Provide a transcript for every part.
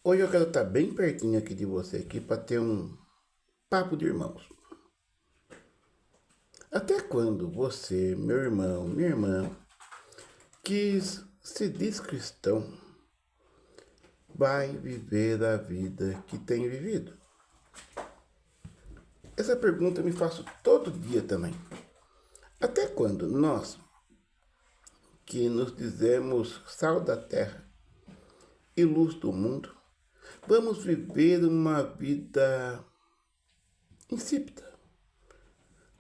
Hoje eu quero estar bem pertinho aqui de você aqui para ter um papo de irmãos. Até quando você, meu irmão, minha irmã, que se diz cristão, vai viver a vida que tem vivido? Essa pergunta eu me faço todo dia também. Até quando nós, que nos dizemos sal da terra e luz do mundo, vamos viver uma vida insípida?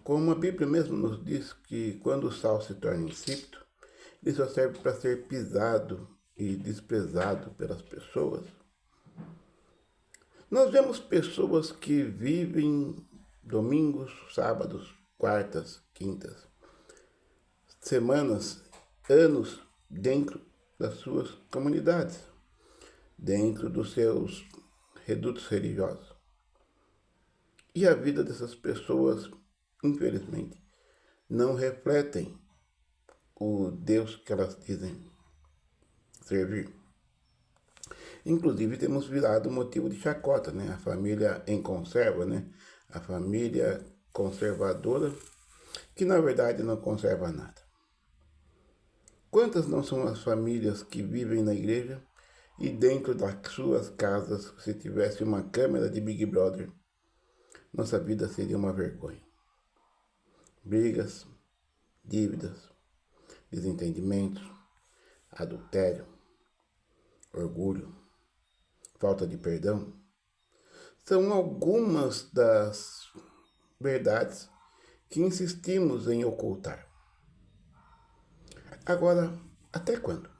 Como a Bíblia mesmo nos diz que quando o sal se torna insípido, ele só serve para ser pisado e desprezado pelas pessoas. Nós vemos pessoas que vivem domingos, sábados, quartas, quintas, semanas, anos dentro das suas comunidades, dentro dos seus redutos religiosos. E a vida dessas pessoas, infelizmente, não refletem o Deus que elas dizem servir. Inclusive temos virado motivo de chacota, né? A família em conserva, né? A família conservadora, que na verdade não conserva nada. Quantas não são as famílias que vivem na igreja e dentro das suas casas, se tivesse uma câmera de Big Brother, nossa vida seria uma vergonha. Brigas, dívidas, desentendimentos, adultério, orgulho, falta de perdão, são algumas das verdades que insistimos em ocultar. Agora, até quando?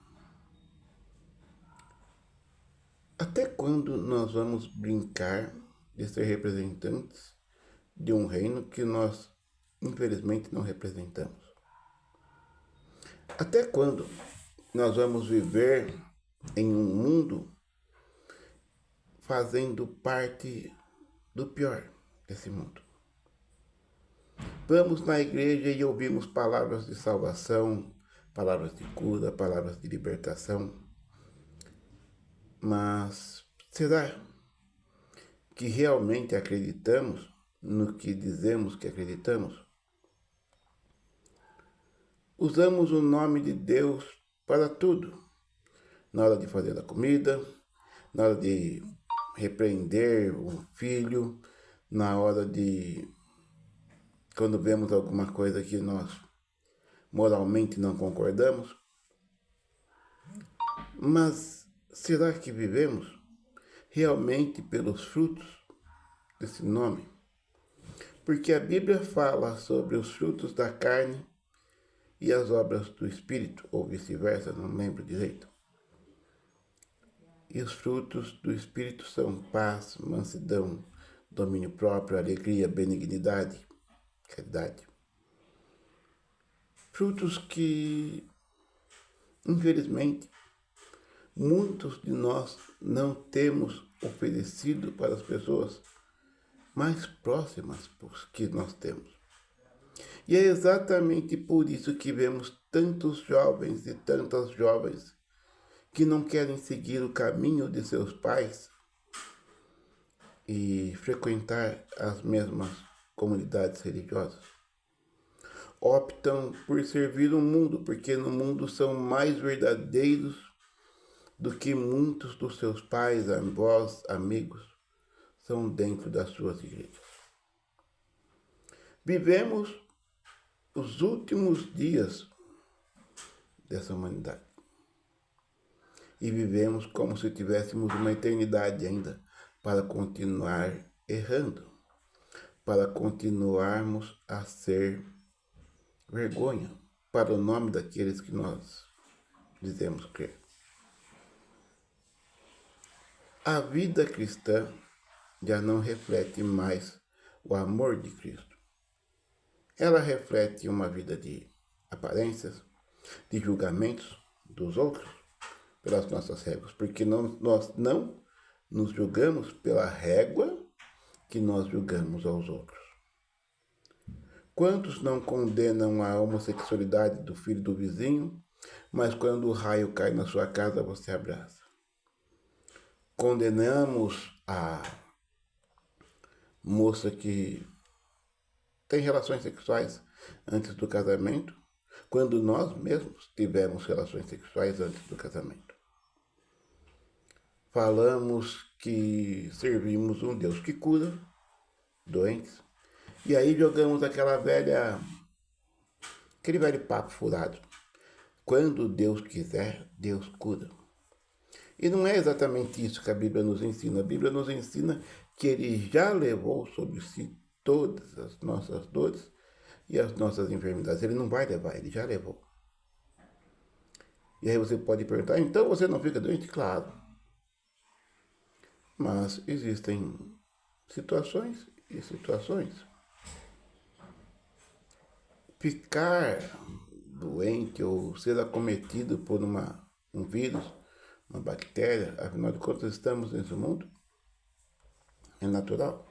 Até quando nós vamos brincar de ser representantes de um reino que nós, infelizmente, não representamos? Até quando nós vamos viver em um mundo fazendo parte do pior desse mundo? Vamos na igreja e ouvimos palavras de salvação, palavras de cura, palavras de libertação. Mas será que realmente acreditamos no que dizemos que acreditamos? Usamos o nome de Deus para tudo. Na hora de fazer a comida, na hora de repreender um filho, na hora de quando vemos alguma coisa que nós moralmente não concordamos. Mas será que vivemos realmente pelos frutos desse nome? Porque a Bíblia fala sobre os frutos da carne e as obras do Espírito, ou vice-versa, não lembro direito. E os frutos do Espírito são paz, mansidão, domínio próprio, alegria, benignidade, caridade. Frutos que, infelizmente, muitos de nós não temos oferecido para as pessoas mais próximas que nós temos. E é exatamente por isso que vemos tantos jovens e tantas jovens que não querem seguir o caminho de seus pais e frequentar as mesmas comunidades religiosas. Optam por servir o mundo, porque no mundo são mais verdadeiros do que muitos dos seus pais, avós, amigos são dentro das suas igrejas. Vivemos os últimos dias dessa humanidade. E vivemos como se tivéssemos uma eternidade ainda para continuar errando, para continuarmos a ser vergonha para o nome daqueles que nós dizemos crer. A vida cristã já não reflete mais o amor de Cristo. Ela reflete uma vida de aparências, de julgamentos dos outros pelas nossas réguas, porque nós não nos julgamos pela régua que nós julgamos aos outros. Quantos não condenam a homossexualidade do filho do vizinho, mas quando o raio cai na sua casa você abraça? condenamos a moça que tem relações sexuais antes do casamento, quando nós mesmos tivemos relações sexuais antes do casamento. Falamos que servimos um Deus que cura doentes, e aí jogamos aquele velho papo furado. Quando Deus quiser, Deus cura. E não é exatamente isso que a Bíblia nos ensina. A Bíblia nos ensina que Ele já levou sobre si todas as nossas dores e as nossas enfermidades. Ele não vai levar, Ele já levou. E aí você pode perguntar, então você não fica doente? Claro. Mas existem situações e situações. Ficar doente ou ser acometido por um vírus, uma bactéria, afinal de contas estamos nesse mundo, é natural.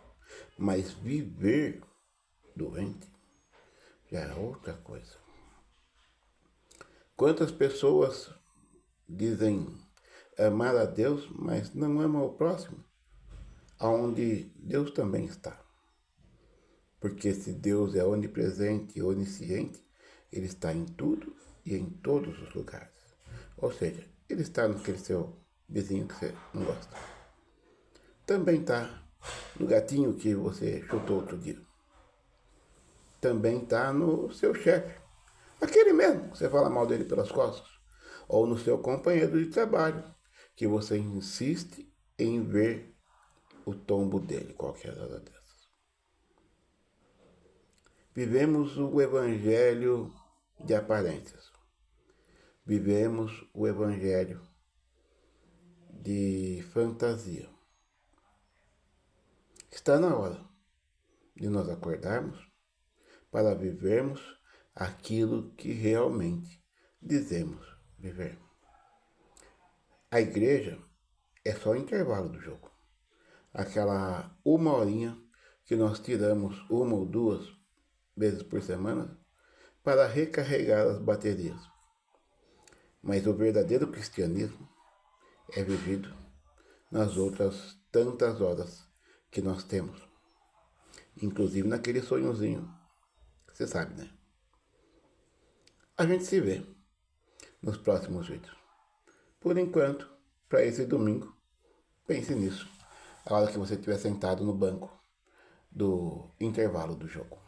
Mas viver doente já é outra coisa. Quantas pessoas dizem amar a Deus, mas não amam o próximo, aonde Deus também está? Porque se Deus é onipresente e onisciente, Ele está em tudo e em todos os lugares. Ou seja, Ele está naquele seu vizinho que você não gosta. Também está no gatinho que você chutou outro dia. Também está no seu chefe. Aquele mesmo que você fala mal dele pelas costas. Ou no seu companheiro de trabalho, que você insiste em ver o tombo dele qualquer hora dessas. Vivemos o evangelho de aparências. Vivemos o evangelho de fantasia. Está na hora de nós acordarmos para vivermos aquilo que realmente dizemos viver. A igreja é só o intervalo do jogo. Aquela uma horinha que nós tiramos uma ou duas vezes por semana para recarregar as baterias. Mas o verdadeiro cristianismo é vivido nas outras tantas horas que nós temos. Inclusive naquele sonhozinho. Você sabe, né? A gente se vê nos próximos vídeos. Por enquanto, para esse domingo, pense nisso. A hora que você estiver sentado no banco do intervalo do jogo.